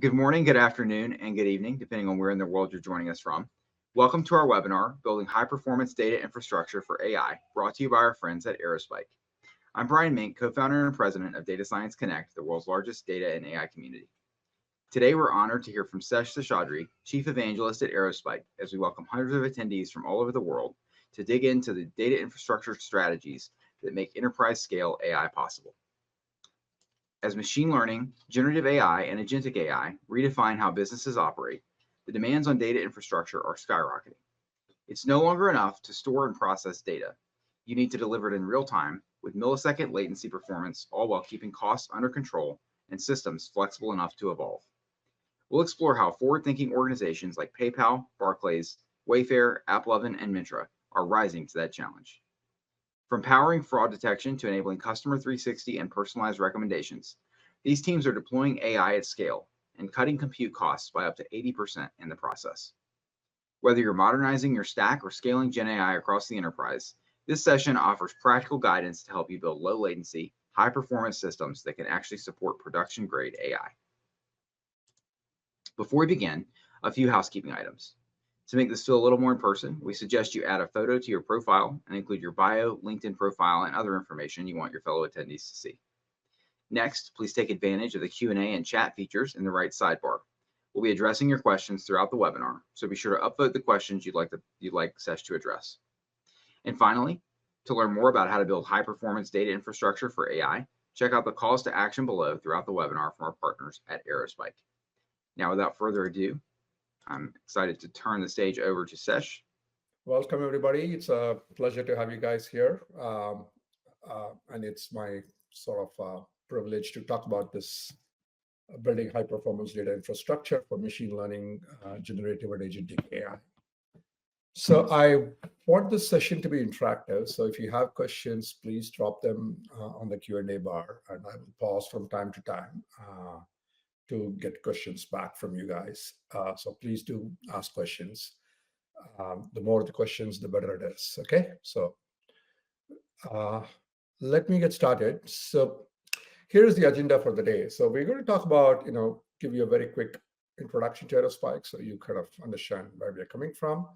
Good morning, good afternoon, and good evening, depending on where in the world you're joining us from. Welcome to our webinar, Building High Performance Data Infrastructure for AI, brought to you by our friends at Aerospike. I'm Brian Mink, co-founder and president of Data Science Connect, the world's largest data and AI community. Today, we're honored to hear from Sesh Seshadri, chief evangelist at Aerospike, as we welcome hundreds of attendees from all over the world to dig into the data infrastructure strategies that make enterprise-scale AI possible. As machine learning, generative AI, and agentic AI redefine how businesses operate, the demands on data infrastructure are skyrocketing. It's no longer enough to store and process data. You need to deliver it in real time with millisecond latency performance, all while keeping costs under control and systems flexible enough to evolve. We'll explore how forward-thinking organizations like PayPal, Barclays, Wayfair, AppLovin, and Mintra are rising to that challenge. From powering fraud detection to enabling customer 360 and personalized recommendations, these teams are deploying AI at scale and cutting compute costs by up to 80% in the process. Whether you're modernizing your stack or scaling Gen AI across the enterprise, this session offers practical guidance to help you build low latency, high performance systems that can actually support production grade AI. Before we begin, a few housekeeping items. To make this feel a little more in person, we suggest you add a photo to your profile and include your bio, LinkedIn profile, and other information you want your fellow attendees to see. Next, please take advantage of the Q&A and chat features in the right sidebar. We'll be addressing your questions throughout the webinar, so be sure to upvote the questions you'd like Sesh to address. And finally, to learn more about how to build high-performance data infrastructure for AI, check out the calls to action below throughout the webinar from our partners at Aerospike. Now, without further ado, I'm excited to turn the stage over to Sesh. Welcome, everybody. It's a pleasure to have you guys here. And it's my sort of privilege to talk about this building high-performance data infrastructure for machine learning, generative and agentic AI. So I want this session to be interactive. So if you have questions, please drop them on the Q&A bar, and I will pause from time to time to get questions back from you guys. So please do ask questions. The more the questions, the better it is. Okay, so let me get started. So here's the agenda for the day. So we're going to talk about, give you a very quick introduction to Aerospike so you kind of understand where we're coming from.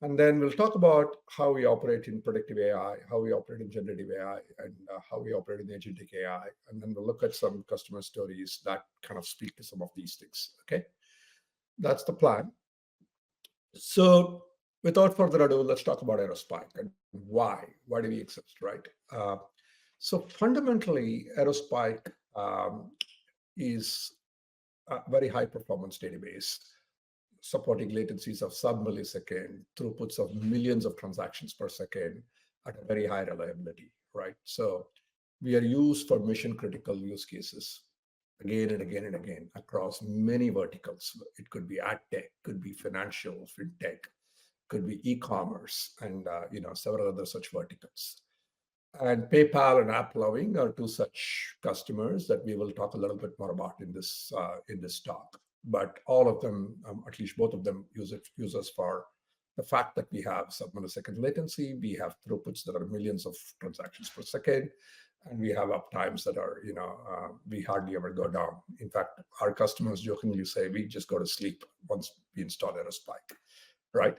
And then we'll talk about how we operate in predictive AI, how we operate in generative AI, and how we operate in agentic AI. And then we'll look at some customer stories that kind of speak to some of these things. Okay, that's the plan. So without further ado, let's talk about Aerospike and why. Why do we exist, right? So fundamentally, Aerospike is a very high performance database supporting latencies of sub-millisecond, throughputs of millions of transactions per second at a very high reliability, right? So we are used for mission critical use cases again and again and again across many verticals. It could be ad tech, could be financial, fintech, could be e-commerce, and several other such verticals. And PayPal and AppLovin are two such customers that we will talk a little bit more about in this talk. But all of them, at least both of them, use us for the fact that we have sub-millisecond latency, we have throughputs that are millions of transactions per second, and we have uptimes that are, we hardly ever go down. In fact, our customers jokingly say we just go to sleep once we install Aerospike, right?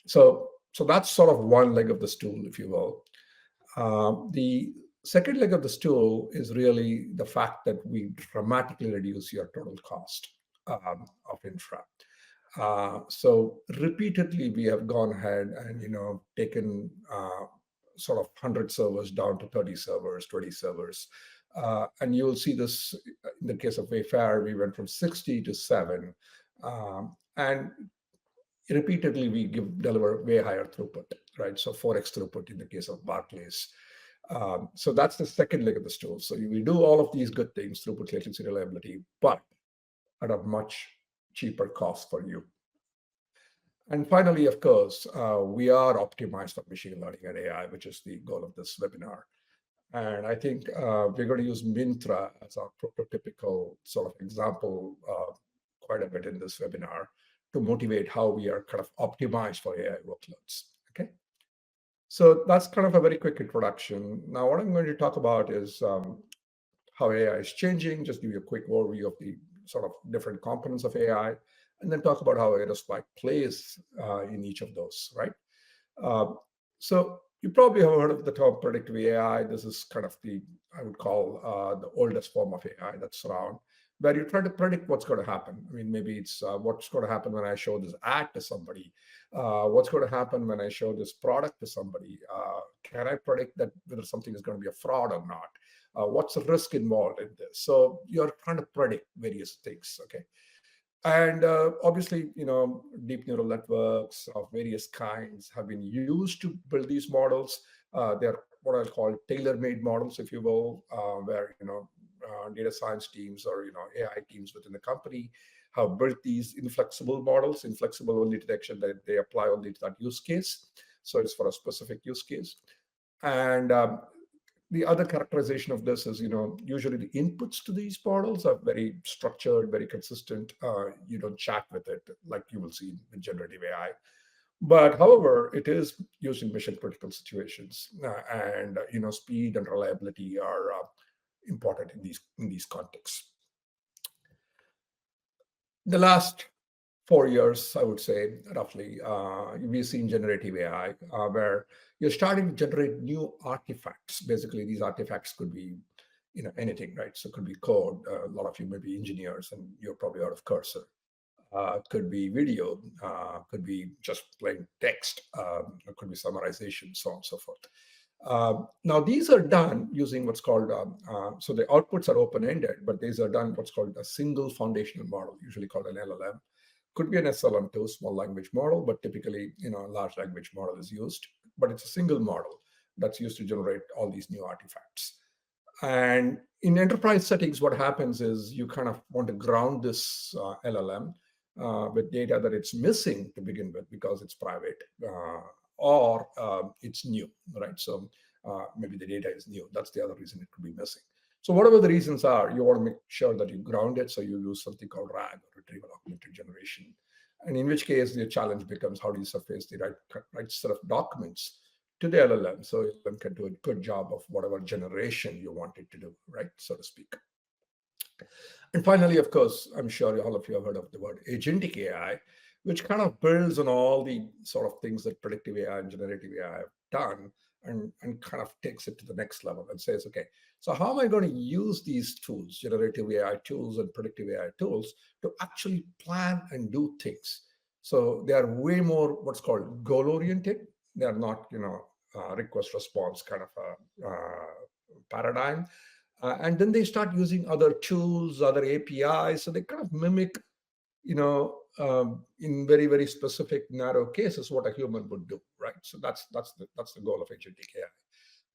So that's sort of one leg of the stool, if you will. The second leg of the stool is really the fact that we dramatically reduce your total cost of infra. So repeatedly, we have gone ahead and taken sort of 100 servers down to 30 servers, 20 servers. And you'll see this in the case of Wayfair, we went from 60 to 7. And repeatedly, we deliver way higher throughput, right? So 4x throughput in the case of Barclays. So that's the second leg of the stool. So we do all of these good things, throughput, latency, reliability, but at a much cheaper cost for you. And finally, of course, we are optimized for machine learning and AI, which is the goal of this webinar. And I think we're going to use Mintra as our prototypical sort of example quite a bit in this webinar to motivate how we are kind of optimized for AI workloads. Okay. So that's kind of a very quick introduction. Now, what I'm going to talk about is how AI is changing, just give you a quick overview of the sort of different components of AI, and then talk about how Aerospike plays in each of those, right? Uh, so you probably have heard of the term predictive AI. This is kind of the, I would call the oldest form of AI that's around, where you try to predict what's going to happen. I mean, maybe it's what's going to happen when I show this ad to somebody. What's going to happen when I show this product to somebody? Can I predict that whether something is going to be a fraud or not? What's the risk involved in this? So you're trying to predict various things, okay? And obviously, deep neural networks of various kinds have been used to build these models. They're what I call tailor-made models, if you will, where data science teams or AI teams within the company have built these inflexible models. Inflexible only detection that they apply only to that use case. So it's for a specific use case. And the other characterization of this is, usually the inputs to these models are very structured, very consistent. You don't chat with it like you will see in generative AI. But however, it is used in mission critical situations, and speed and reliability are important in these contexts. The last 4 years, I would say, roughly, we've seen generative AI, where you're starting to generate new artifacts. Basically, these artifacts could be, anything, right? So it could be code. A lot of you may be engineers, and you're probably out of Cursor. Could be video, could be just plain text, it could be summarization, so on and so forth. Now, these are done using what's called, so the outputs are open-ended, but these are done what's called a single foundational model, usually called an LLM. Could be an SLM2, small language model, but typically, a large language model is used. But it's a single model that's used to generate all these new artifacts. And in enterprise settings, what happens is you kind of want to ground this LLM with data that it's missing to begin with because it's private, or it's new, right? So maybe the data is new. That's the other reason it could be missing. So whatever the reasons are, you want to make sure that you ground it. So you use something called RAG, or retrieval augmented generation. And in which case the challenge becomes, how do you surface the right set of documents to the LLM so LLM can do a good job of whatever generation you want it to do, right, so to speak. And finally, of course, I'm sure all of you have heard of the word agentic AI, which kind of builds on all the sort of things that predictive AI and generative AI have done, and kind of takes it to the next level and says, okay, so how am I going to use these tools, generative AI tools and predictive AI tools, to actually plan and do things? So they are way more what's called goal-oriented. They are not, request response kind of a paradigm. And then they start using other tools, other APIs. So they kind of mimic, in very, very specific narrow cases, what a human would do, right? So that's the goal of agentic AI.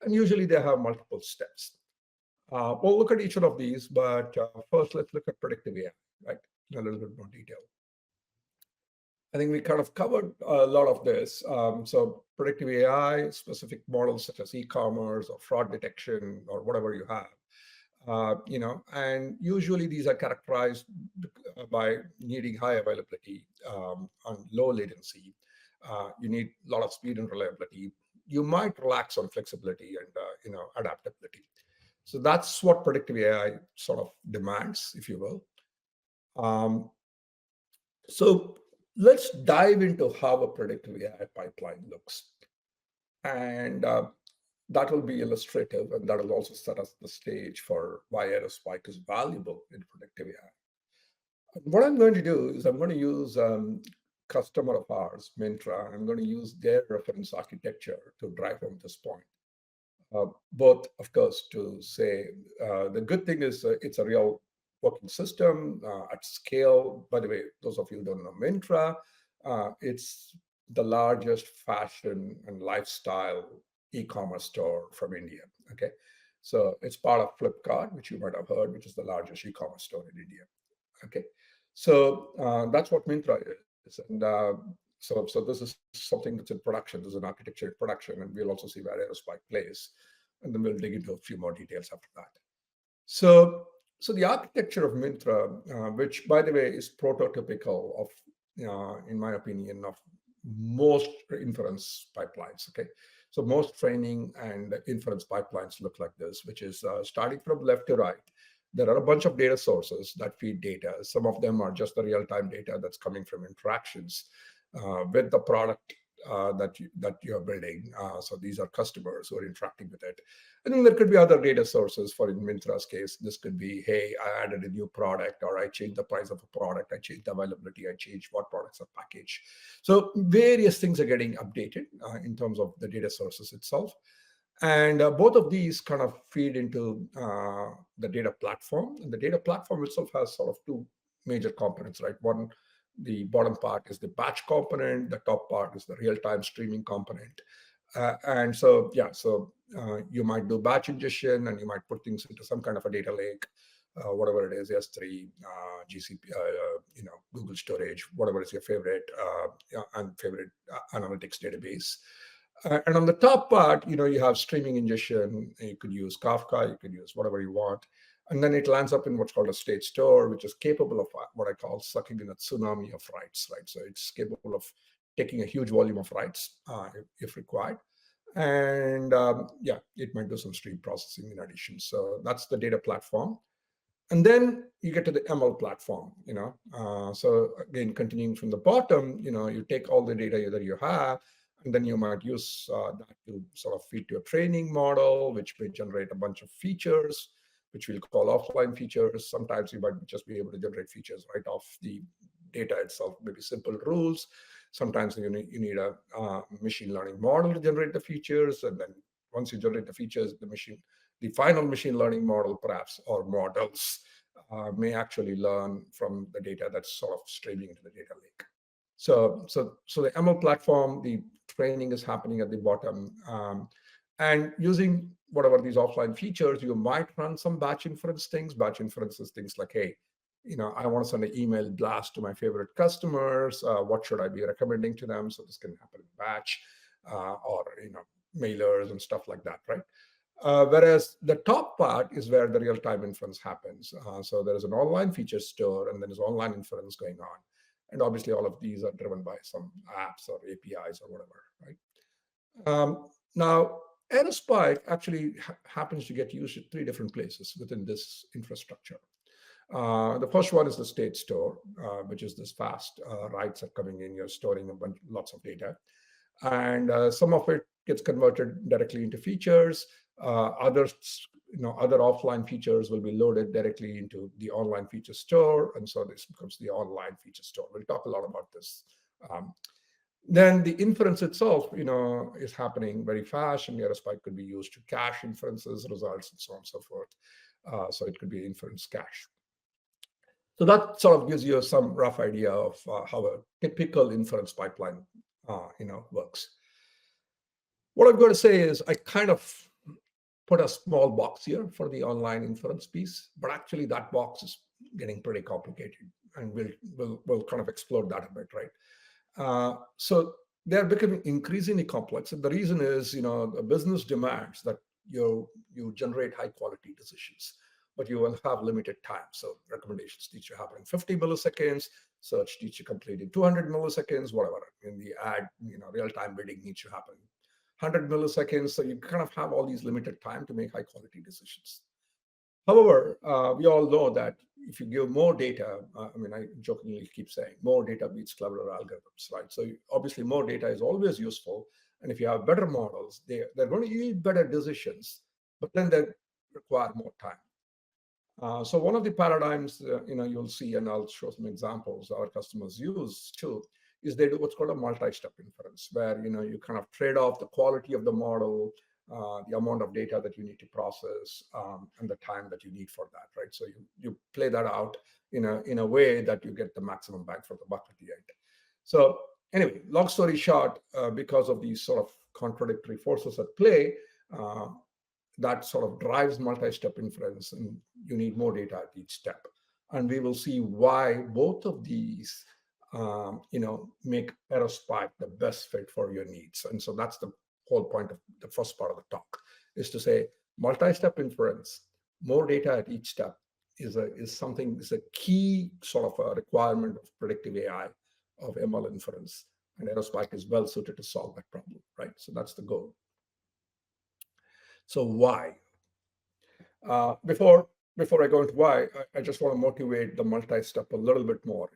And usually they have multiple steps. We'll look at each one of these, but first let's look at predictive AI, right, in a little bit more detail. I think we kind of covered a lot of this. So predictive AI, specific models such as e-commerce or fraud detection or whatever you have. And usually these are characterized by needing high availability, on low latency. You need a lot of speed and reliability. You might relax on flexibility and adaptability. So that's what predictive AI sort of demands, if you will. So let's dive into how a predictive AI pipeline looks. And that will be illustrative, and that will also set us the stage for why Aerospike is valuable in predictive AI. What I'm going to do is I'm going to use customer of ours, Mintra. I'm going to use their reference architecture to drive home this point. Both, of course, to say the good thing is it's a real working system at scale. By the way, those of you who don't know Mintra, it's the largest fashion and lifestyle e-commerce store from India. Okay, so it's part of Flipkart, which you might have heard, which is the largest e-commerce store in India. Okay, so that's what Mintra is, and so this is something that's in production. There's an architecture in production, and we'll also see where Aerospike plays, and then we'll dig into a few more details after that. So the architecture of Mintra, which by the way is prototypical of, in my opinion, of most inference pipelines. Okay, so most training and inference pipelines look like this, which is starting from left to right. There are a bunch of data sources that feed data. Some of them are just the real-time data that's coming from interactions with the product that you're building. So these are customers who are interacting with it. And then there could be other data sources. For in Mintra's case, this could be, hey, I added a new product, or I changed the price of a product, I changed the availability, I changed what products are packaged. So various things are getting updated in terms of the data sources itself. And both of these kind of feed into the data platform. And the data platform itself has sort of two major components, right? One, the bottom part is the batch component. The top part is the real-time streaming component. And so, yeah, so you might do batch ingestion, and you might put things into some kind of a data lake, whatever it is, S3, GCP, Google storage, whatever is your favorite and favorite analytics database. And on the top part, you have streaming ingestion. You could use Kafka, you could use whatever you want. And then it lands up in what's called a state store, which is capable of what I call sucking in a tsunami of writes, right? So it's capable of taking a huge volume of writes if required. And yeah, it might do some stream processing in addition. So that's the data platform. And then you get to the ML platform, so again, continuing from the bottom, you take all the data that you have, and then you might use that to sort of feed to a training model, which may generate a bunch of features, which we'll call offline features. Sometimes you might just be able to generate features right off the data itself, maybe simple rules. Sometimes you need a machine learning model to generate the features, and then once you generate the features, the final machine learning model, perhaps, or models, may actually learn from the data that's sort of streaming into the data lake. So the ML platform, the training is happening at the bottom. And using whatever these offline features, you might run some batch inference things. Batch inference is things like, hey, I want to send an email blast to my favorite customers. What should I be recommending to them? So this can happen in batch, or mailers and stuff like that, right? Whereas the top part is where the real-time inference happens. So there is an online feature store, and then there's online inference going on. And obviously, all of these are driven by some apps or APIs or whatever, right? Now, Aerospike actually happens to get used at three different places within this infrastructure. The first one is the state store, which is this fast writes are coming in. You're storing lots of data. And some of it gets converted directly into features. Other offline features will be loaded directly into the online feature store, and so this becomes the online feature store. We'll talk a lot about this. Then the inference itself, is happening very fast, and Aerospike could be used to cache inferences, results, and so on and so forth. So it could be inference cache. So that sort of gives you some rough idea of how a typical inference pipeline, works. What I'm going to say is I kind of put a small box here for the online inference piece, but actually that box is getting pretty complicated, and we'll kind of explore that a bit, right? So they're becoming increasingly complex, and the reason is, the business demands that you generate high quality decisions, but you will have limited time. So recommendations need to happen in 50 milliseconds, search needs to complete in 200 milliseconds, whatever. In the ad, real-time bidding needs to happen 100 milliseconds. So you kind of have all these limited time to make high quality decisions. However, we all know that if you give more data, I jokingly keep saying more data beats cleverer algorithms, right? So obviously more data is always useful. And if you have better models, they're going to yield better decisions, but then they require more time. So one of the paradigms, you'll see, and I'll show some examples our customers use too, is they do what's called a multi-step inference, where you kind of trade off the quality of the model, the amount of data that you need to process, and the time that you need for that, right? So you play that out in a way that you get the maximum bang for the buck at the end. So anyway, long story short, because of these sort of contradictory forces at play, that sort of drives multi-step inference, and you need more data at each step. And we will see why both of these make Aerospike the best fit for your needs. And so that's the whole point of the first part of the talk, is to say multi-step inference, more data at each step is a key sort of a requirement of predictive AI, of ML inference. And Aerospike is well suited to solve that problem, right? So that's the goal. So why? Before before I go into why, I just want to motivate the multi-step a little bit more.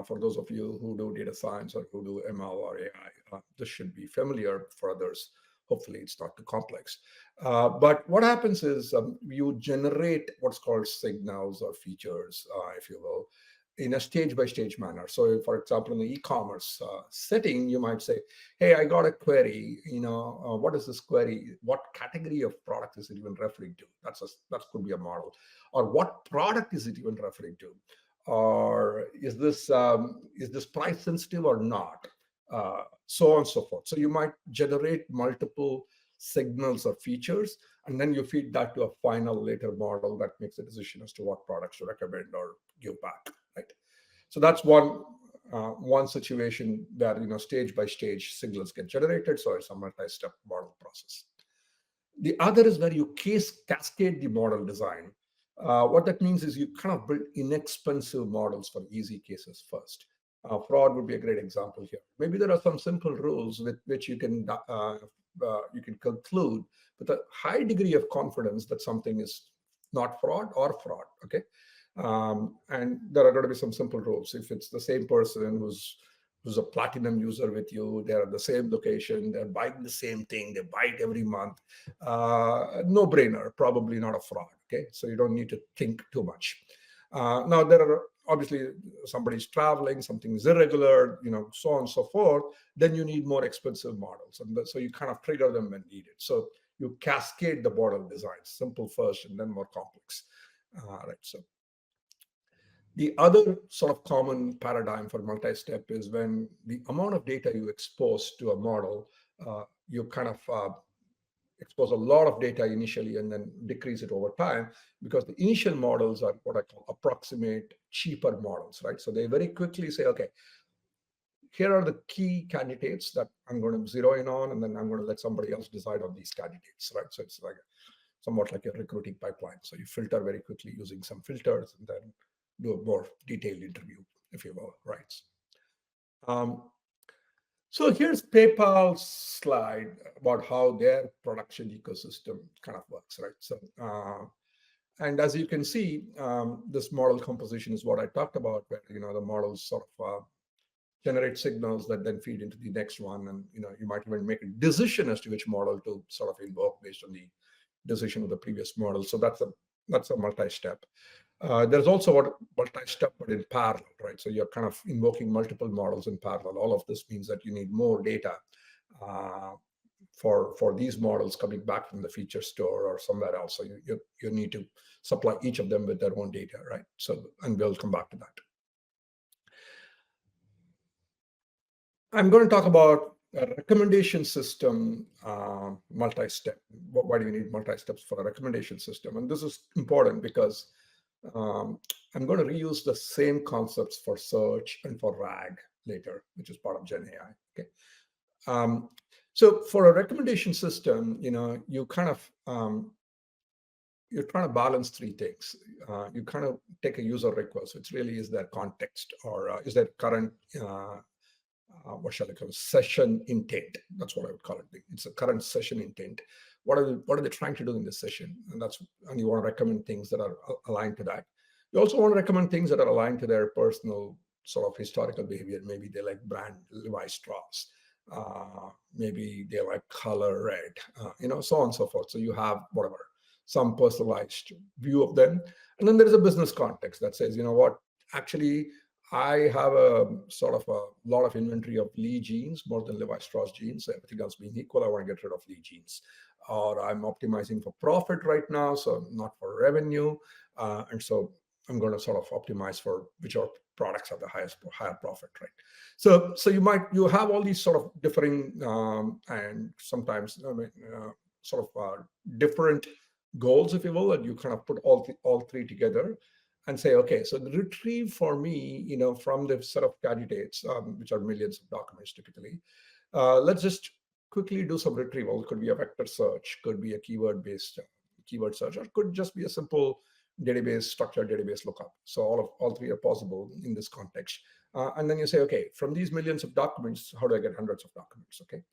For those of you who do data science or who do ML or AI, this should be familiar. For others, hopefully it's not too complex. But what happens is you generate what's called signals or features, if you will, in a stage-by-stage manner. So, for example, in the e-commerce setting, you might say, "Hey, I got a query. What is this query? What category of product is it even referring to?" That could be a model. Or what product is it even referring to? Or is this price sensitive or not? So on and so forth. So you might generate multiple signals or features, and then you feed that to a final later model that makes a decision as to what products to recommend or give back. Right. So that's one situation that stage by stage signals get generated. So it's a multi-step model process. The other is where you cascade the model design. What that means is you kind of build inexpensive models for easy cases first. Fraud would be a great example here. Maybe there are some simple rules with which you can conclude with a high degree of confidence that something is not fraud or fraud. Okay, and there are going to be some simple rules. If it's the same person who's a platinum user with you, they're at the same location, they're buying the same thing, they buy it every month, no brainer, probably not a fraud. Okay, so you don't need to think too much. Now there are obviously somebody's traveling, something is irregular, so on and so forth. Then you need more expensive models, and so you kind of trigger them when needed. So you cascade the model design, simple first and then more complex. Right. So the other sort of common paradigm for multi-step is when the amount of data you expose to a model, you kind of expose a lot of data initially and then decrease it over time, because the initial models are what I call approximate cheaper models, right? So they very quickly say, okay, here are the key candidates that I'm going to zero in on, and then I'm going to let somebody else decide on these candidates, right? So it's like somewhat like a recruiting pipeline. So you filter very quickly using some filters and then do a more detailed interview, if you will, right? Um, so here's PayPal's slide about how their production ecosystem kind of works, right? So, and as you can see, this model composition is what I talked about, where the models sort of generate signals that then feed into the next one, and you might even make a decision as to which model to sort of invoke based on the decision of the previous model. So that's a multi-step. There's also what multi-step, but in parallel, right? So you're kind of invoking multiple models in parallel. All of this means that you need more data for these models coming back from the feature store or somewhere else. So you need to supply each of them with their own data, right? So, and we'll come back to that. I'm going to talk about a recommendation system multi-step. Why do you need multi-steps for a recommendation system? And this is important because I'm going to reuse the same concepts for search and for RAG later, which is part of Gen AI. Okay. So for a recommendation system, you kind of you're trying to balance three things. You kind of take a user request, which really is their context, or is their current what shall I call it? Session intent. That's what I would call it. It's a current session intent. What are they trying to do in this session? And you want to recommend things that are aligned to that. You also want to recommend things that are aligned to their personal sort of historical behavior. Maybe they like brand Levi Strauss. Maybe they like color red. So on and so forth. So you have whatever, some personalized view of them. And then there is a business context that says, what, actually, I have a sort of a lot of inventory of Lee jeans, more than Levi Strauss jeans. Everything else being equal, I want to get rid of Lee jeans. Or I'm optimizing for profit right now, so not for revenue. And so I'm going to sort of optimize for which are products have the higher profit, right? So you have all these sort of differing and sometimes sort of different goals, if you will, and you kind of put all three together and say, okay, so the retrieve for me, from the set of candidates, which are millions of documents typically, let's just quickly do some retrieval. It could be a vector search, could be a keyword-based keyword search, or it could just be a simple structured database lookup. So all three are possible in this context. And then you say, okay, from these millions of documents, how do I get hundreds of documents? Okay.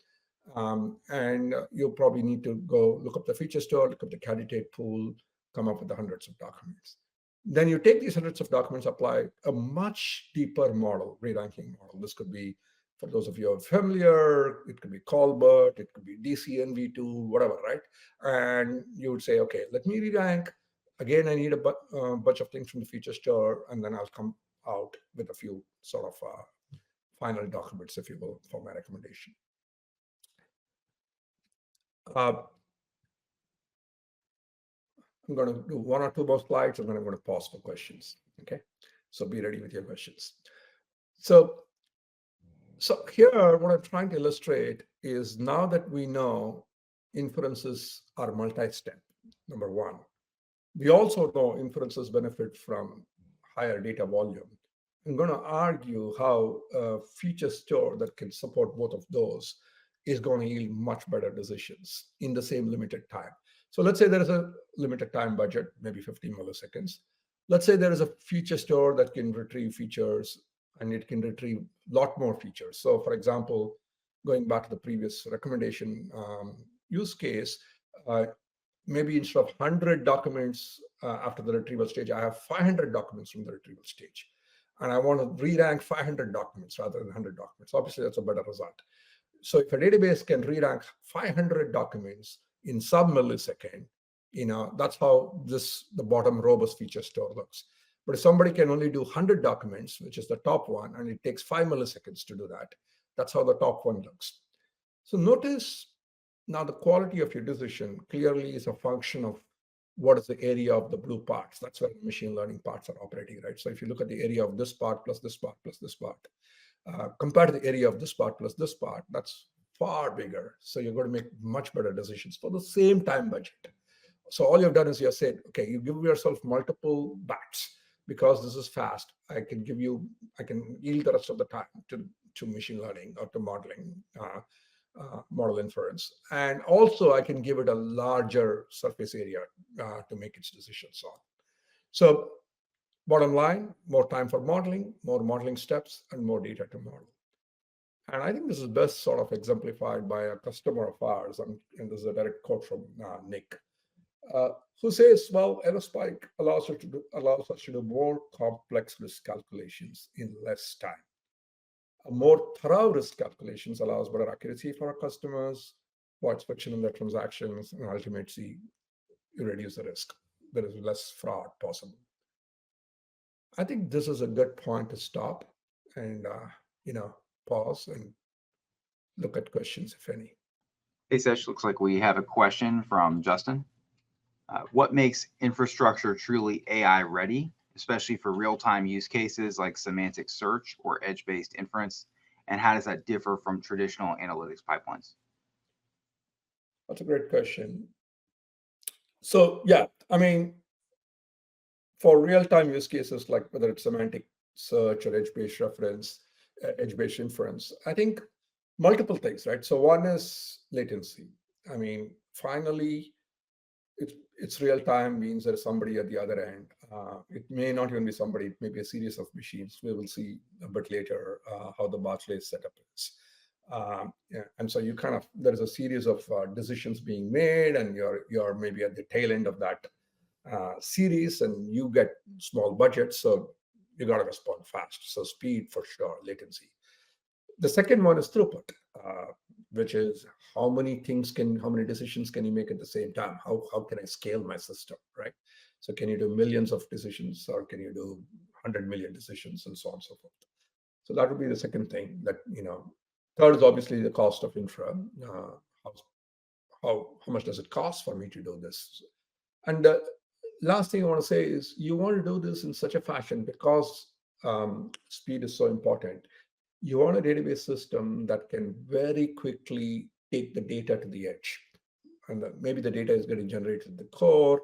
And you'll probably need to go look up the feature store, look up the candidate pool, come up with the hundreds of documents. Then you take these hundreds of documents, apply a much deeper model, re-ranking model. This could be, for those of you who are familiar, it could be Colbert, it could be DCNV2, whatever, right? And you would say, okay, let me re-rank. Again, I need a bunch of things from the feature store, and then I'll come out with a few sort of final documents, if you will, for my recommendation. I'm going to do one or two more slides, and then I'm going to pause for questions. Okay, so be ready with your questions. So here, what I'm trying to illustrate is, now that we know inferences are multi-step, number one, we also know inferences benefit from higher data volume. I'm going to argue how a feature store that can support both of those is going to yield much better decisions in the same limited time. So let's say there is a limited time budget, maybe 15 milliseconds. Let's say there is a feature store that can retrieve features, and it can retrieve a lot more features. So for example, going back to the previous recommendation use case, maybe instead of 100 documents after the retrieval stage, I have 500 documents from the retrieval stage. And I want to re-rank 500 documents rather than 100 documents. Obviously, that's a better result. So if a database can re-rank 500 documents in sub-millisecond, that's how the bottom robust feature store looks. But if somebody can only do 100 documents, which is the top one, and it takes 5 milliseconds to do that, that's how the top one looks. So notice now the quality of your decision clearly is a function of what is the area of the blue parts. That's where the machine learning parts are operating, right? So if you look at the area of this part plus this part plus this part, compared to the area of this part plus this part, that's far bigger. So you're going to make much better decisions for the same time budget. So all you've done is you said, okay, you give yourself multiple bats. Because this is fast, I can yield the rest of the time to machine learning or to modeling, model inference. And also I can give it a larger surface area to make its decisions on. So bottom line, more time for modeling, more modeling steps, and more data to model. And I think this is best sort of exemplified by a customer of ours, and this is a direct quote from Nick, who says, well, Aerospike allows us to do more complex risk calculations in less time. More thorough risk calculations allows better accuracy for our customers, avoids friction in their transactions, and ultimately you reduce the risk. There is less fraud possible. I think this is a good point to stop and pause and look at questions, if any. Hey, Sesh, looks like we have a question from Justin. What makes infrastructure truly AI ready, especially for real-time use cases like semantic search or edge-based inference? And how does that differ from traditional analytics pipelines? That's a great question. So yeah, I mean, for real-time use cases, like whether it's semantic search or edge-based reference, edge-based inference, I think multiple things, right? So one is latency. I mean, finally, it's real time means there's somebody at the other end. It may not even be somebody, it may be a series of machines. We will see a bit later how the Barclay setup is. And so you there's a series of decisions being made, and you're maybe at the tail end of that series, and you get small budgets, so you got to respond fast. So speed for sure, latency. The second one is throughput, which is how many decisions can you make at the same time? How can I scale my system, right? So can you do millions of decisions, or can you do 100 million decisions, and so on and so forth? So that would be the second thing. That third is obviously the cost of infra. How much does it cost for me to do this? And the last thing I want to say is you want to do this in such a fashion, because speed is so important. You want a database system that can very quickly take the data to the edge. And maybe the data is getting generated at the core.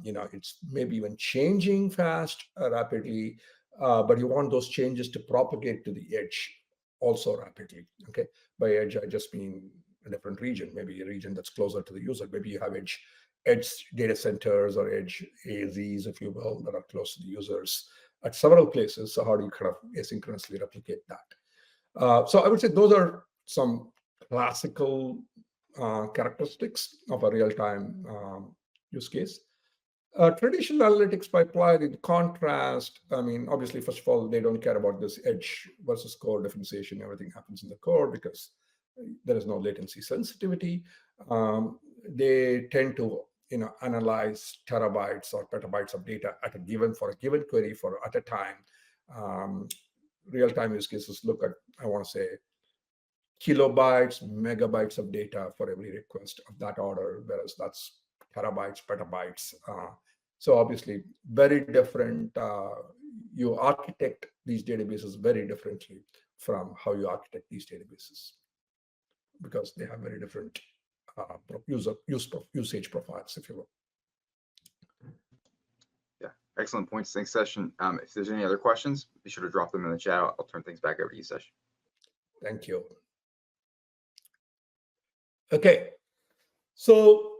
It's maybe even changing fast, rapidly, but you want those changes to propagate to the edge also rapidly. Okay, by edge, I just mean a different region, maybe a region that's closer to the user. Maybe you have edge data centers or edge AZs, if you will, that are close to the users at several places. So how do you kind of asynchronously replicate that? So I would say those are some classical characteristics of a real-time use case. Traditional analytics pipeline, in contrast, I mean, obviously, first of all, they don't care about this edge versus core differentiation. Everything happens in the core because there is no latency sensitivity. They tend to, analyze terabytes or petabytes of data for a given query for at a time. Um, Real-time use cases look at, I want to say, kilobytes, megabytes of data for every request of that order, whereas that's terabytes, petabytes. So obviously, very different. You architect these databases very differently from how you architect these databases because they have very different usage profiles, if you will. Yeah, excellent points. Thanks, Session. If there's any other questions, be sure to drop them in the chat. I'll turn things back over to you, Sesh. Thank you. Okay, so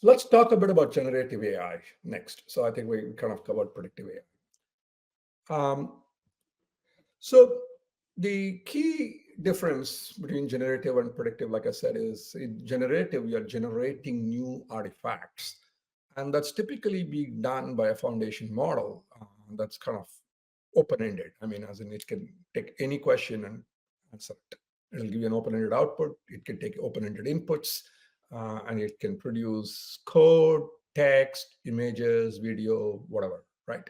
let's talk a bit about generative AI next. So I think we kind of covered predictive AI. So the key difference between generative and predictive, like I said, is in generative, you're generating new artifacts. And that's typically being done by a foundation model that's kind of open-ended. I mean, as in it can take any question and answer it. It'll give you an open-ended output. It can take open-ended inputs, and it can produce code, text, images, video, whatever, right?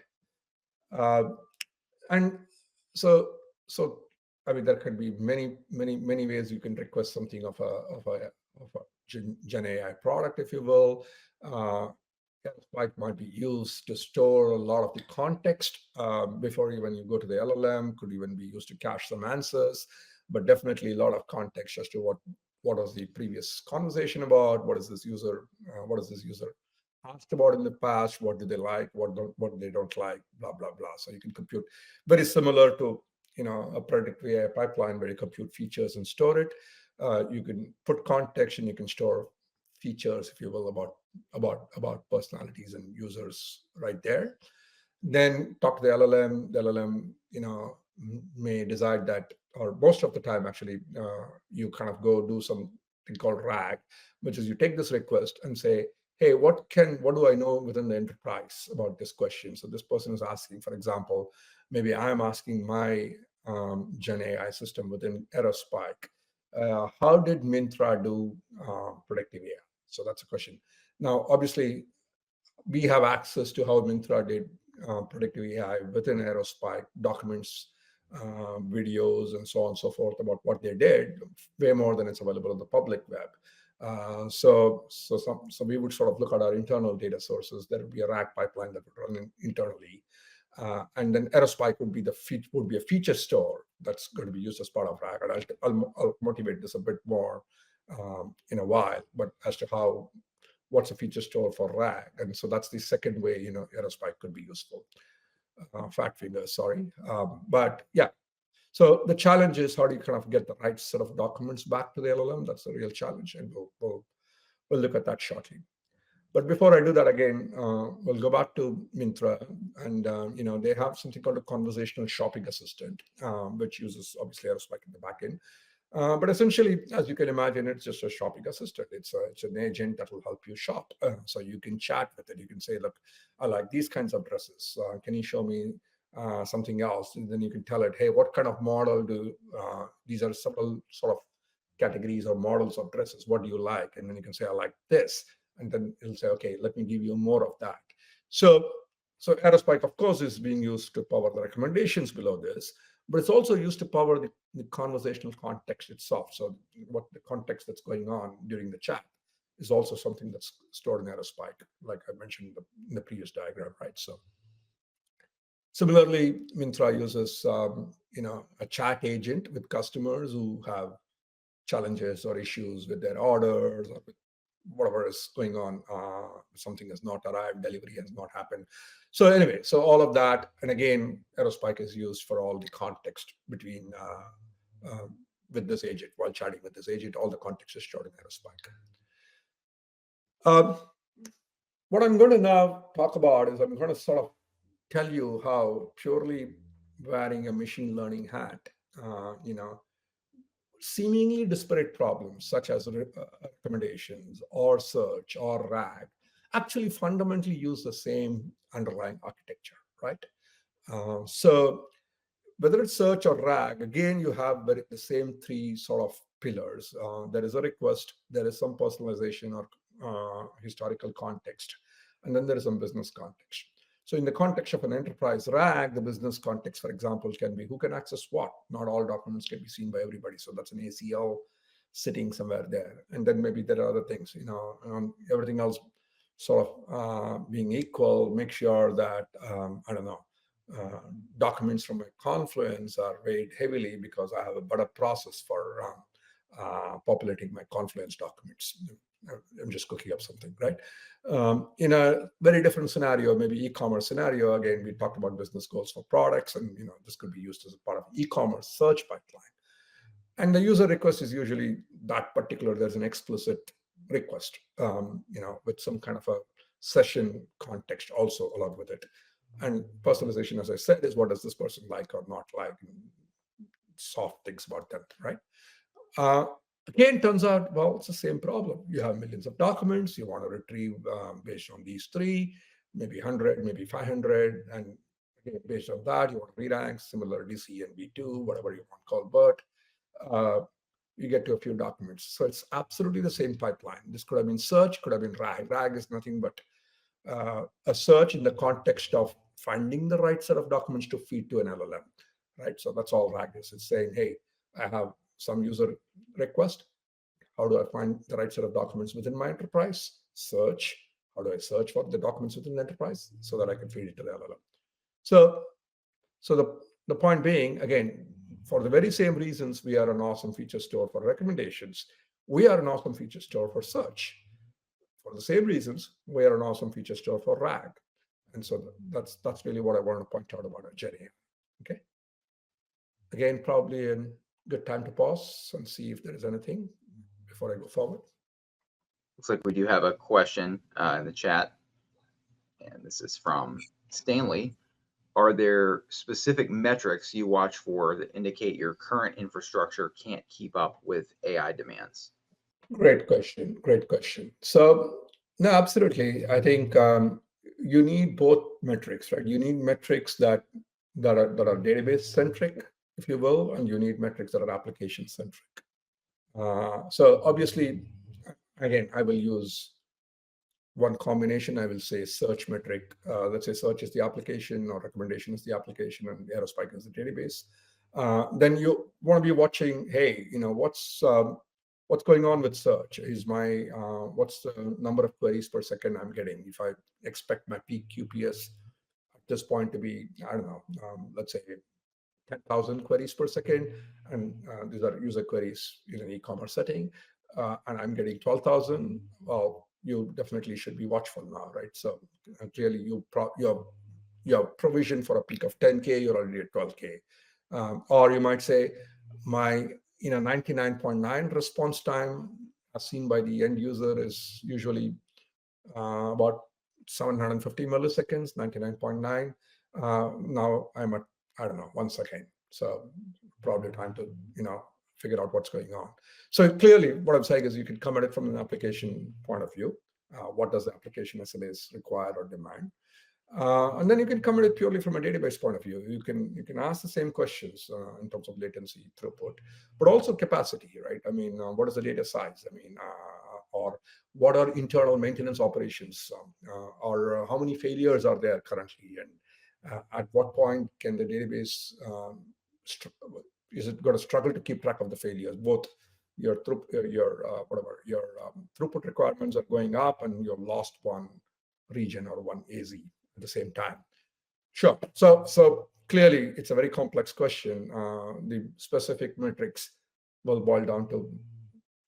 And so, I mean, there could be many ways you can request something of a Gen AI product, if you will. Aerospike might be used to store a lot of the context before even you go to the LLM. Could even be used to cache some answers, but definitely a lot of context as to what was the previous conversation about. What is this user asked about in the past? What do they like? What they don't like? Blah blah blah. So you can compute very similar to a predictive AI pipeline where you compute features and store it. You can put context and you can store features, if you will, about personalities and users right there. Then talk to the LLM. The LLM, may decide that, or most of the time, actually, you kind of go do something called RAG, which is you take this request and say, hey, what do I know within the enterprise about this question? So this person is asking, for example, maybe I'm asking my Gen AI system within Aerospike, how did Mintra do predictive AI? So that's a question. Now, obviously, we have access to how Mintra did predictive AI within Aerospike, documents, videos, and so on and so forth about what they did, way more than it's available on the public web. So we would sort of look at our internal data sources. There would be a RAG pipeline that would run internally. And then Aerospike would be a feature store that's going to be used as part of RAG. And I'll motivate this a bit more in a while, but as to what's a feature store for RAG. And so that's the second way, Aerospike could be useful. Fat fingers, sorry. But yeah, so the challenge is how do you kind of get the right set of documents back to the LLM? That's the real challenge. And we'll look at that shortly. But before I do that again, we'll go back to Mintra, and they have something called a conversational shopping assistant, which uses obviously Aerospike in the backend. But essentially, as you can imagine, it's just a shopping assistant. It's an agent that will help you shop. So you can chat with it. You can say, look, I like these kinds of dresses. Can you show me something else? And then you can tell it, hey, what kind of model these are several sort of categories or models of dresses. What do you like? And then you can say, I like this. And then it'll say, okay, let me give you more of that. So Aerospike, of course, is being used to power the recommendations below this, but it's also used to power the conversational context itself. So what the context that's going on during the chat is also something that's stored in Aerospike, like I mentioned in the previous diagram, right? So similarly, Mintra uses a chat agent with customers who have challenges or issues with their orders or with whatever is going on. Something has not arrived, delivery has not happened. So anyway, so all of that, and again, Aerospike is used for all the context between with this agent. While chatting with this agent, all the context is stored in Aerospike. What I'm going to now talk about is I'm going to sort of tell you how purely wearing a machine learning hat, seemingly disparate problems such as recommendations or search or RAG actually fundamentally use the same underlying architecture, right? So whether it's search or RAG, again, you have the same three sort of pillars. There is a request, there is some personalization or historical context, and then there is some business context. So in the context of an enterprise RAG, the business context, for example, can be who can access what. Not all documents can be seen by everybody. So that's an ACL sitting somewhere there. And then maybe there are other things, everything else sort of being equal, make sure that, I don't know, uh, documents from my Confluence are weighed heavily because I have a better process for populating my Confluence documents. I'm just cooking up something, right? In a very different scenario, maybe e-commerce scenario, again, we talked about business goals for products, and this could be used as a part of e-commerce search pipeline. And the user request is usually that particular. There's an explicit request, with some kind of a session context also along with it. And personalization, as I said, is what does this person like or not like, soft things about them, right? Uh, Again, turns out, well, it's the same problem. You have millions of documents. You want to retrieve based on these three, maybe 100, maybe 500. And again, based on that, you want to re-rank, similar DC and V2, whatever you want to call BERT. You get to a few documents. So it's absolutely the same pipeline. This could have been search, could have been RAG. RAG is nothing but a search in the context of finding the right set of documents to feed to an LLM, right? So that's all RAG is. It's saying, hey, I have some user request. How do I find the right set of documents within my enterprise? Search. How do I search for the documents within the enterprise so that I can feed it to the LLM? So the point being, again, for the very same reasons, we are an awesome feature store for recommendations. We are an awesome feature store for search. For the same reasons, we are an awesome feature store for RAG. And so that's really what I want to point out about Jenny. Okay. Again, probably a good time to pause and see if there is anything before I go forward. Looks like we do have a question in the chat, and this is from Stanley. Are there specific metrics you watch for that indicate your current infrastructure can't keep up with AI demands? Great question. Great question. So, no, absolutely. I think you need both metrics, right? You need metrics that are database centric, if you will, and you need metrics that are application centric. So obviously, again, I will use one combination. I will say search metric. Let's say search is the application, or recommendation is the application, and Aerospike is the database. Then you want to be watching, hey, what's going on with search? Is my what's the number of queries per second I'm getting? If I expect my peak QPS at this point to be, I don't know, let's say 10,000 queries per second, and these are user queries in an e-commerce setting, and I'm getting 12,000. Well, you definitely should be watchful now, right? So clearly, your provision for a peak of 10K, you're already at 12K, or you might say my 99.9 response time as seen by the end user is usually about 750 milliseconds, 99.9. Now I'm at, I don't know, 1 second. So probably time to, figure out what's going on. So clearly what I'm saying is you can come at it from an application point of view. What does the application SLAs require or demand? And then you can come at it purely from a database point of view. You can ask the same questions in terms of latency, throughput, but also capacity, right? I mean, what is the data size? I mean, or what are internal maintenance operations, or how many failures are there currently, and at what point can the database is it going to struggle to keep track of the failures? Both your throughput requirements are going up, and you've lost one region or one AZ at the same time. Sure. So clearly, it's a very complex question. The specific metrics will boil down to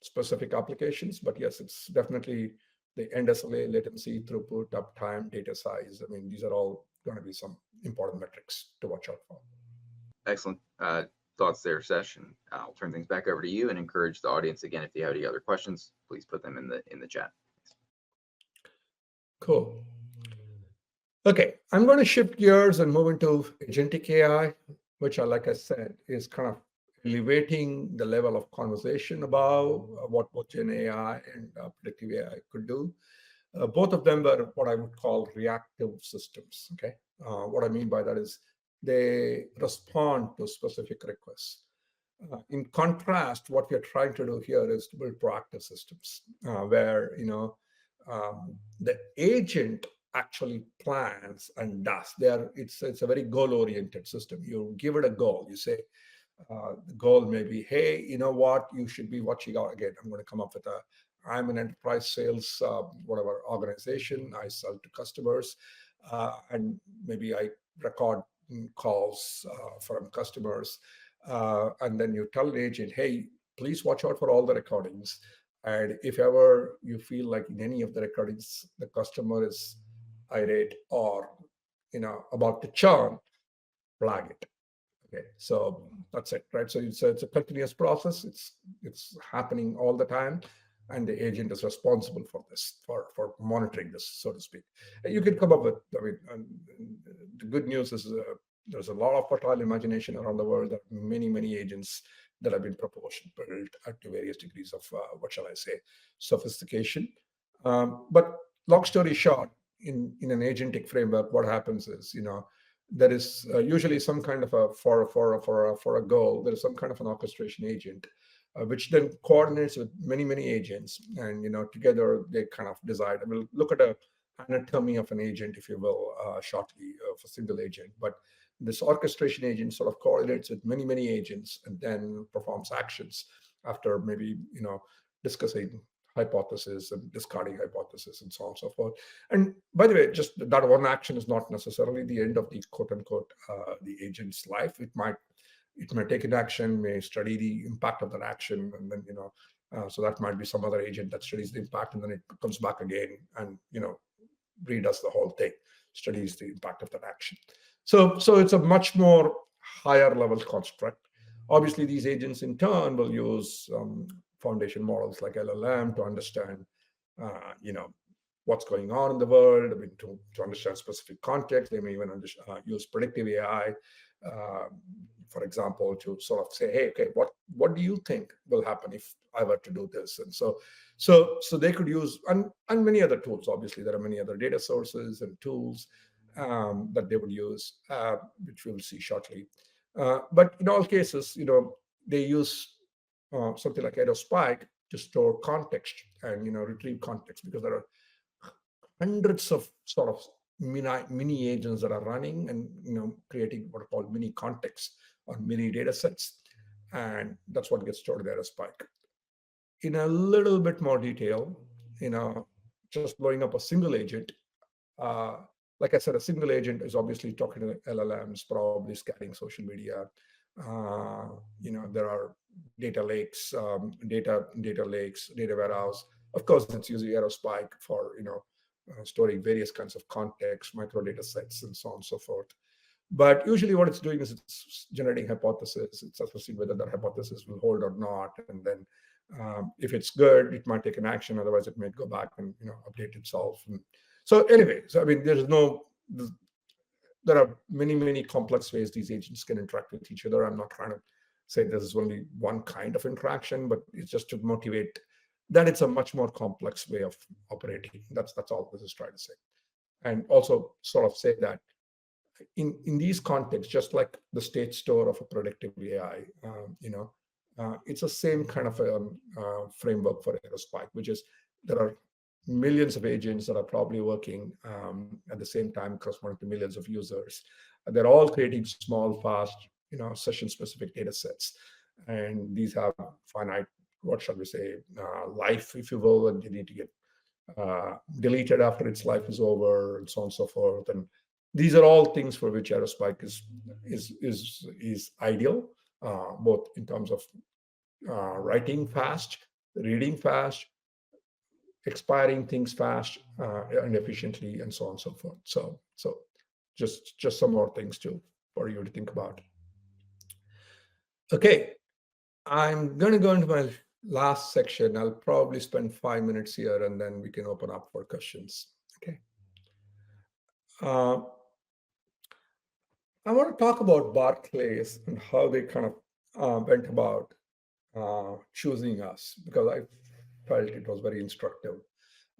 specific applications, but yes, it's definitely the end SLA, latency, throughput, uptime, data size. I mean, these are all going to be some important metrics to watch out for. Excellent thoughts there, Sesh. And I'll turn things back over to you and encourage the audience again, if you have any other questions, please put them in the chat. Cool. Okay, I'm going to shift gears and move into agentic AI, which, like I said, is kind of elevating the level of conversation about what both Gen AI and predictive AI could do. Both of them were what I would call reactive systems. Okay, what I mean by that is they respond to specific requests. In contrast, what we are trying to do here is to build proactive systems where the agent actually plans and does. It's a very goal-oriented system. You give it a goal. You say the goal may be, hey, you know what? You should be watching out. Again, I'm going to come up with I'm an enterprise sales, whatever organization. I sell to customers, and maybe I record calls from customers, and then you tell the agent, hey, please watch out for all the recordings. And if ever you feel like in any of the recordings the customer is irate or about to churn, flag it. Okay, so that's it, right? So it's a continuous process. It's happening all the time, and the agent is responsible for this, for monitoring this, so to speak. And you can come up with. I mean, the good news is there's a lot of fertile imagination around the world. There are many agents that have been proposed, built to various degrees of what shall I say, sophistication. But long story short, in an agentic framework, what happens is there is usually some kind of for a goal. There is some kind of an orchestration agent, which then coordinates with many agents, and together they kind of decide. I will look at a anatomy of an agent, if you will, shortly for single agent. But this orchestration agent sort of coordinates with many agents, and then performs actions after maybe discussing hypothesis and discarding hypothesis and so on and so forth. And by the way, just that one action is not necessarily the end of the quote unquote the agent's life. It might take an action, may study the impact of that action, and then so that might be some other agent that studies the impact, and then it comes back again and redoes the whole thing, studies the impact of that action. So it's a much more higher level construct. Obviously, these agents in turn will use foundation models like LLM to understand, what's going on in the world. I mean, to understand specific context. They may even use predictive AI, for example, to sort of say, hey, okay, what do you think will happen if I were to do this? And so they could use and many other tools. Obviously, there are many other data sources and tools that they would use, which we will see shortly. But in all cases, they use something like Aerospike to store context and retrieve context, because there are hundreds of sort of mini agents that are running and creating what are called mini contexts on mini data sets, and that's what gets stored in Aerospike. In a little bit more detail, just blowing up a single agent. Like I said, a single agent is obviously talking to LLMs, probably scanning social media. There are data lakes, data warehouse. Of course, it's using Aerospike for storing various kinds of context, micro data sets, and so on and so forth. But usually, what it's doing is it's generating hypothesis. It's assessing whether that hypothesis will hold or not, and then if it's good, it might take an action. Otherwise, it may go back and update itself. And so, anyway, I mean, there are many complex ways these agents can interact with each other. I'm not trying to say there's only one kind of interaction, but it's just to motivate that it's a much more complex way of operating. That's all this is trying to say. And also sort of say that in these contexts, just like the state store of a predictive AI, it's the same kind of framework for Aerospike, which is there are millions of agents that are probably working at the same time, corresponding to millions of users. They're all creating small, fast, session-specific data sets, and these have finite, what shall we say, life, if you will, and you need to get deleted after its life is over, and so on and so forth. And these are all things for which Aerospike is ideal, both in terms of writing fast, reading fast, expiring things fast and efficiently, and so on and so forth. So just some more things for you to think about. Okay, I'm going to go into my last section. I'll probably spend 5 minutes here, and then we can open up for questions. Okay. I want to talk about Barclays and how they kind of went about choosing us, because I felt it was very instructive.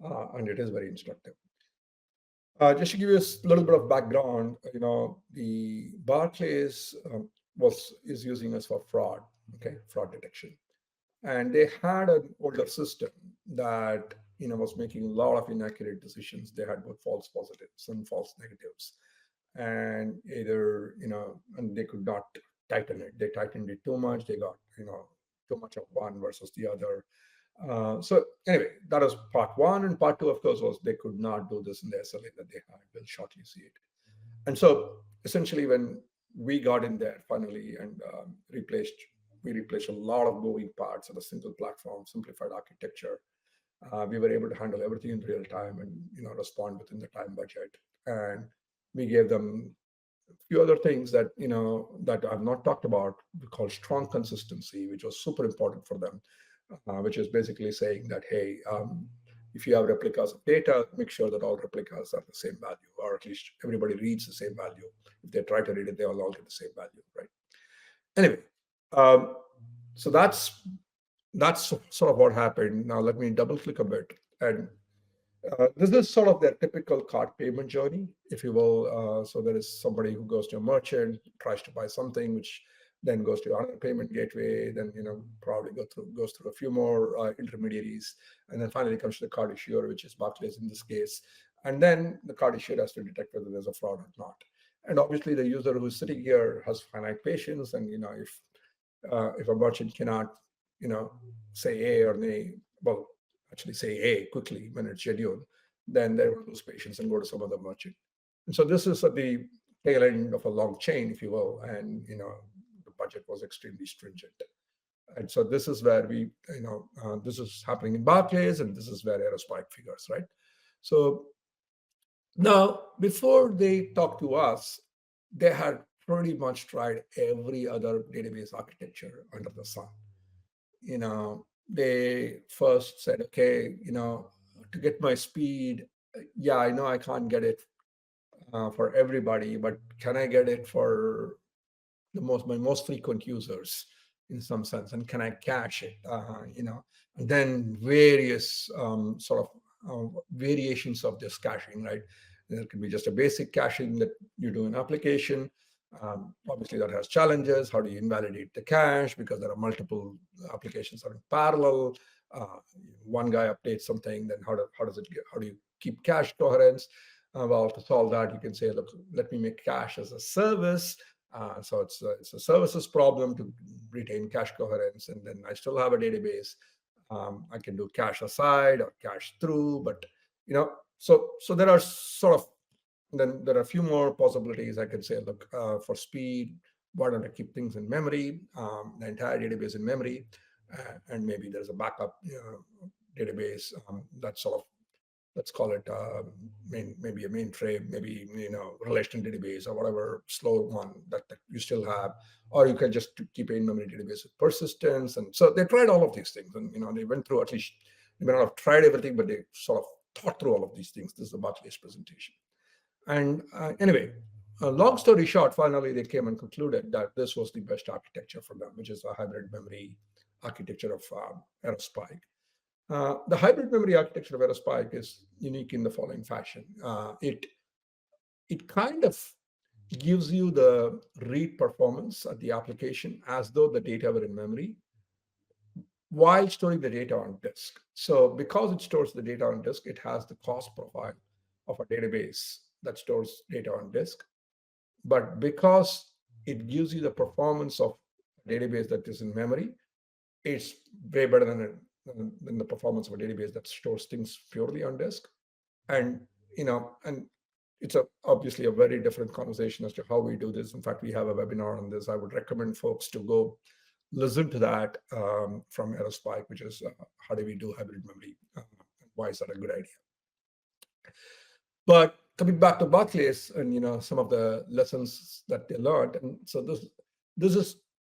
and it is very instructive. Just to give you a little bit of background, the Barclays is using us for fraud, okay, fraud detection, and they had an older system that was making a lot of inaccurate decisions. They had both false positives and false negatives, and and they could not tighten it. They tightened it too much. They got too much of one versus the other. So anyway, that was part one, and part two, of course, was they could not do this in the SLA that they had. We'll shortly see it. And so essentially, when we got in there finally and we replaced a lot of moving parts on a single platform, simplified architecture. We were able to handle everything in real time and respond within the time budget. And we gave them a few other things that I've not talked about. We call strong consistency, which was super important for them, which is basically saying that, hey, if you have replicas of data, make sure that all replicas are the same value, or at least everybody reads the same value. If they try to read it, they will all get the same value, right? Anyway, um, so that's sort of what happened. Now let me double click a bit, and this is sort of their typical card payment journey, if you will. So there is somebody who goes to a merchant, tries to buy something, which then goes to another payment gateway, then probably goes through a few more intermediaries, and then finally comes to the card issuer, which is Barclays in this case. And then the card issuer has to detect whether there's a fraud or not. And obviously, the user who's sitting here has finite patience, and if a merchant cannot, say A or nay, well, actually say A quickly when it's scheduled, then they will lose patience and go to some other merchant. And so this is at the tail end of a long chain, if you will, and the budget was extremely stringent. And so this is where this is happening in Barclays, and this is where Aerospike figures, right? So now, before they talked to us, they had pretty much tried every other database architecture under the sun. They first said, okay, to get my speed, yeah, I know I can't get it for everybody, but can I get it for my most frequent users in some sense, and can I cache it? And then various sort of variations of this caching, right? There can be just a basic caching that you do in application. Obviously, that has challenges. How do you invalidate the cache because there are multiple applications that are in parallel? One guy updates something, then how do you keep cache coherence? Well, to solve that, you can say, look, let me make cache as a service. So it's a services problem to retain cache coherence, and then I still have a database. I can do cache aside or cache through, but so there are sort of, then there are a few more possibilities. I can say, look, for speed, why don't I keep things in memory, the entire database in memory, and maybe there's a backup database that's sort of, let's call it maybe a mainframe, maybe relational database or whatever slow one that you still have, or you can just keep an in-memory database with persistence. And so they tried all of these things, and they went through, at least they may not have tried everything, but they sort of thought through all of these things. This is the Barclays presentation. And anyway, long story short, finally they came and concluded that this was the best architecture for them, which is a hybrid memory architecture of Aerospike. The hybrid memory architecture of Aerospike is unique in the following fashion. It kind of gives you the read performance at the application as though the data were in memory while storing the data on disk. So because it stores the data on disk, it has the cost profile of a database that stores data on disk. But because it gives you the performance of a database that is in memory, it's way better than the performance of a database that stores things purely on disk. And and it's obviously a very different conversation as to how we do this. In fact, we have a webinar on this. I would recommend folks to go listen to that from Aerospike, which is how do we do hybrid memory? Why is that a good idea? But coming back to Barclays and some of the lessons that they learned, and so this is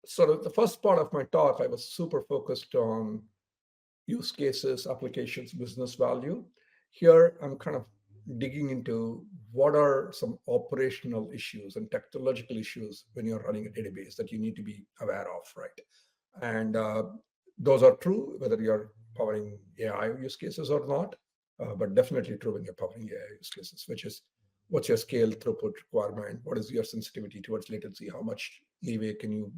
sort of the first part of my talk. I was super focused on use cases, applications, business value. Here, I'm kind of digging into what are some operational issues and technological issues when you're running a database that you need to be aware of, right? And those are true whether you're powering AI use cases or not. but definitely true when you're powering AI use cases, which is what's your scale throughput requirement? What is your sensitivity towards latency? How much leeway do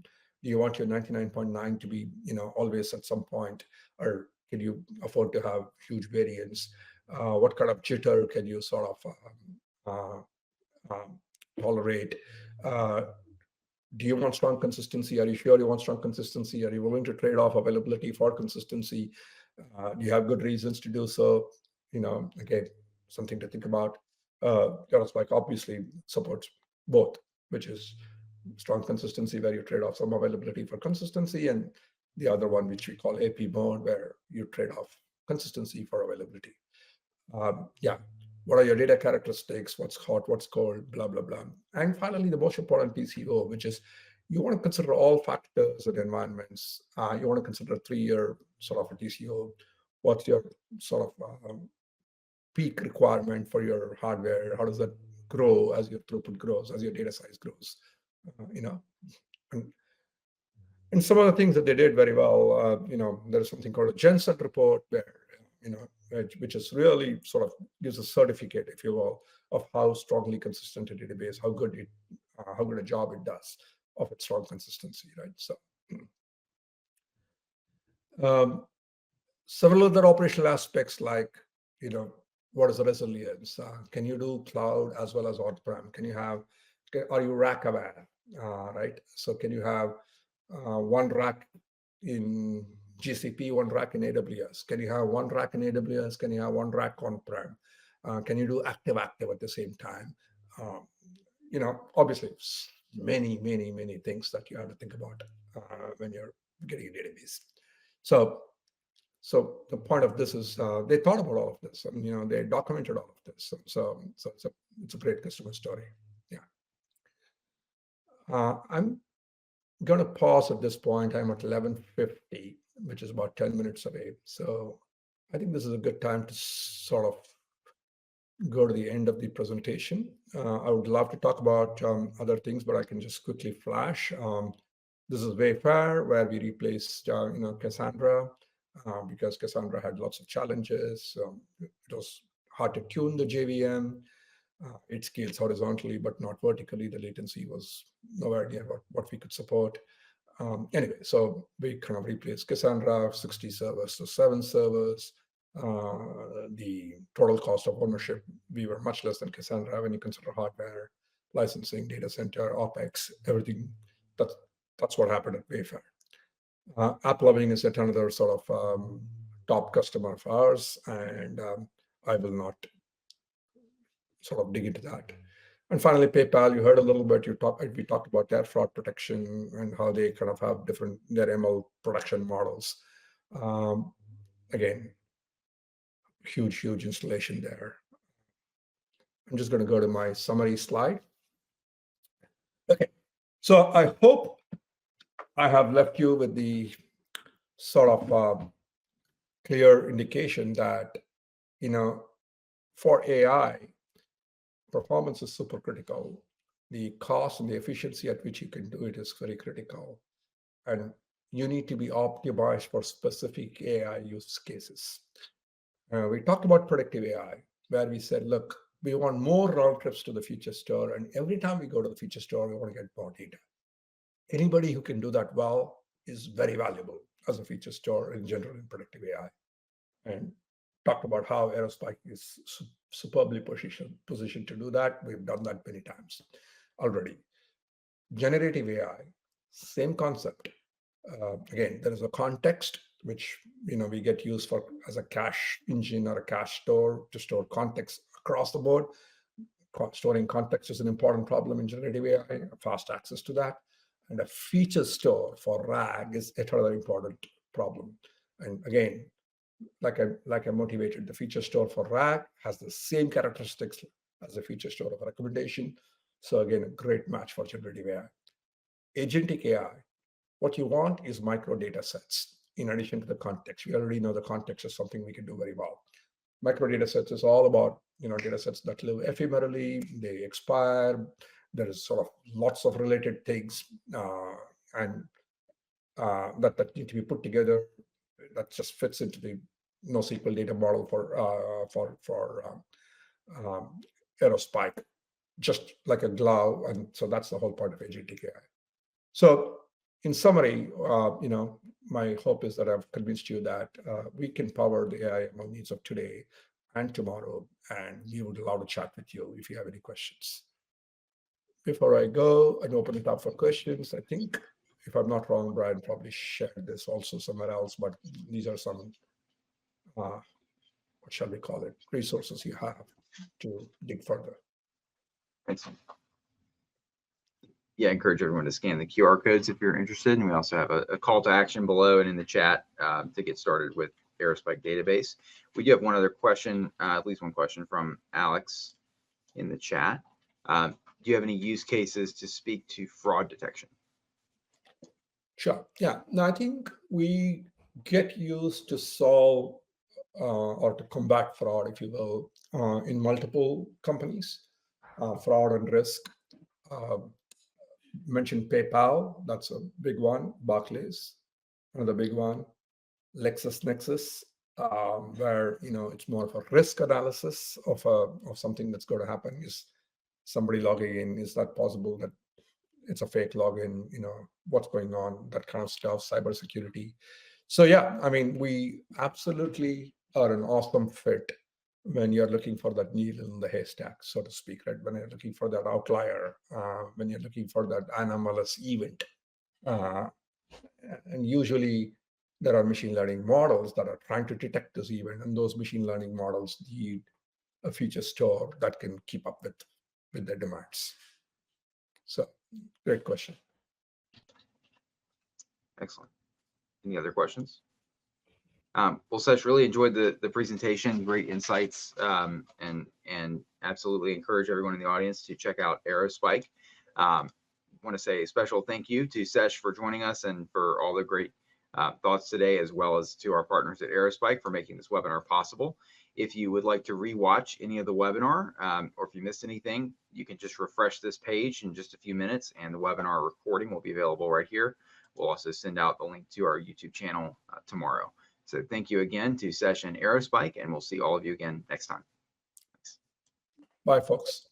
you want your 99.9 to be, always at some point, or can you afford to have huge variance? What kind of jitter can you sort of um, tolerate? Uh, do you want strong consistency? Are you sure you want strong consistency? Are you willing to trade off availability for consistency? Do you have good reasons to do so? Again, something to think about. Aerospike obviously supports both, which is strong consistency where you trade off some availability for consistency, and the other one, which we call AP mode, where you trade off consistency for availability. Yeah, what are your data characteristics? What's hot, what's cold, blah, blah, blah. And finally, the most important TCO, which is you want to consider all factors and environments. You want to consider a 3-year sort of a TCO. What's your sort of peak requirement for your hardware? How does that grow as your throughput grows, as your data size grows? And, and some of the things that they did very well, there's something called a genset report where, which is really sort of gives a certificate, if you will, of how strongly consistent a database, how good a job it does of its strong consistency, right? So, several other operational aspects like, what is the resilience? Can you do cloud as well as on-prem? Are you rack aware, right? So can you have one rack in GCP, one rack in AWS? Can you have one rack in AWS? Can you have one rack on-prem? Can you do active-active at the same time? Obviously, many, many, many things that you have to think about when you're getting a database. So the point of this is they thought about all of this, and they documented all of this. So it's a great customer story. Yeah. I'm going to pause at this point. I'm at 11:50, which is about 10 minutes away. So I think this is a good time to sort of go to the end of the presentation. I would love to talk about other things, but I can just quickly flash. This is Wayfair, where we replaced Cassandra because Cassandra had lots of challenges. It was hard to tune the JVM. It scales horizontally, but not vertically. The latency was nowhere near what we could support. Anyway, so we kind of replaced Cassandra, 60 servers to 7 servers. The total cost of ownership, we were much less than Cassandra when you consider hardware, licensing, data center, OpEx, everything. That's what happened at Wayfair. AppLovin is yet another sort of top customer of ours, and I will not sort of dig into that. And finally, PayPal, you heard a little bit, we talked about their fraud protection and how they kind of have their ML production models. Again, huge installation there. I'm just going to go to my summary slide. Okay, so I hope I have left you with the sort of clear indication that, for AI, performance is super critical. The cost and the efficiency at which you can do it is very critical. And you need to be optimized for specific AI use cases. We talked about predictive AI, where we said, look, we want more round trips to the feature store. And every time we go to the feature store, we want to get more data. Anybody who can do that well is very valuable as a feature store in general in predictive AI. And talked about how Aerospike is superbly positioned to do that. We've done that many times already. Generative AI, same concept. Again, there is a context which we get used for as a cache engine or a cache store to store context across the board. Storing context is an important problem in generative AI, fast access to that. And a feature store for RAG is another important problem. And again, like I motivated, the feature store for RAG has the same characteristics as the feature store of recommendation. So again, a great match for generative AI. Agentic AI, what you want is micro data sets in addition to the context. We already know the context is something we can do very well. Micro data sets is all about data sets that live ephemerally, they expire. There is sort of lots of related things and that need to be put together. That just fits into the NoSQL data model for Aerospike, just like a glove. And so that's the whole point of agentic AI. So in summary, my hope is that I've convinced you that we can power the AI ML needs of today and tomorrow, and we would love to chat with you if you have any questions. Before I go and open it up for questions, I think, if I'm not wrong, Brian probably shared this also somewhere else, but these are some, what shall we call it, resources you have to dig further. Excellent. Yeah, I encourage everyone to scan the QR codes if you're interested. And we also have a call to action below and in the chat to get started with Aerospike database. We do have one other question, at least one question from Alex in the chat. Do you have any use cases to speak to fraud detection? Sure. Yeah. Now, I think we get used to solve or to combat fraud, if you will, in multiple companies, fraud and risk. Mentioned PayPal, that's a big one. Barclays, another big one. LexisNexis, where it's more of a risk analysis of something that's going to happen. Is somebody logging in? Is that possible that it's a fake login? What's going on? That kind of stuff. Cybersecurity. So yeah, I mean, we absolutely are an awesome fit when you're looking for that needle in the haystack, so to speak, right? When you're looking for that outlier, when you're looking for that anomalous event. And usually there are machine learning models that are trying to detect this event, and those machine learning models need a feature store that can keep up with their demands. So great question. Excellent. Any other questions? Well, Sesh, really enjoyed the presentation, great insights, and absolutely encourage everyone in the audience to check out Aerospike. Want to say a special thank you to Sesh for joining us and for all the great thoughts today, as well as to our partners at Aerospike for making this webinar possible. If you would like to rewatch any of the webinar, or if you missed anything, you can just refresh this page in just a few minutes, and the webinar recording will be available right here. We'll also send out the link to our YouTube channel tomorrow. So thank you again to Sesh and Aerospike, and we'll see all of you again next time. Thanks. Bye, folks.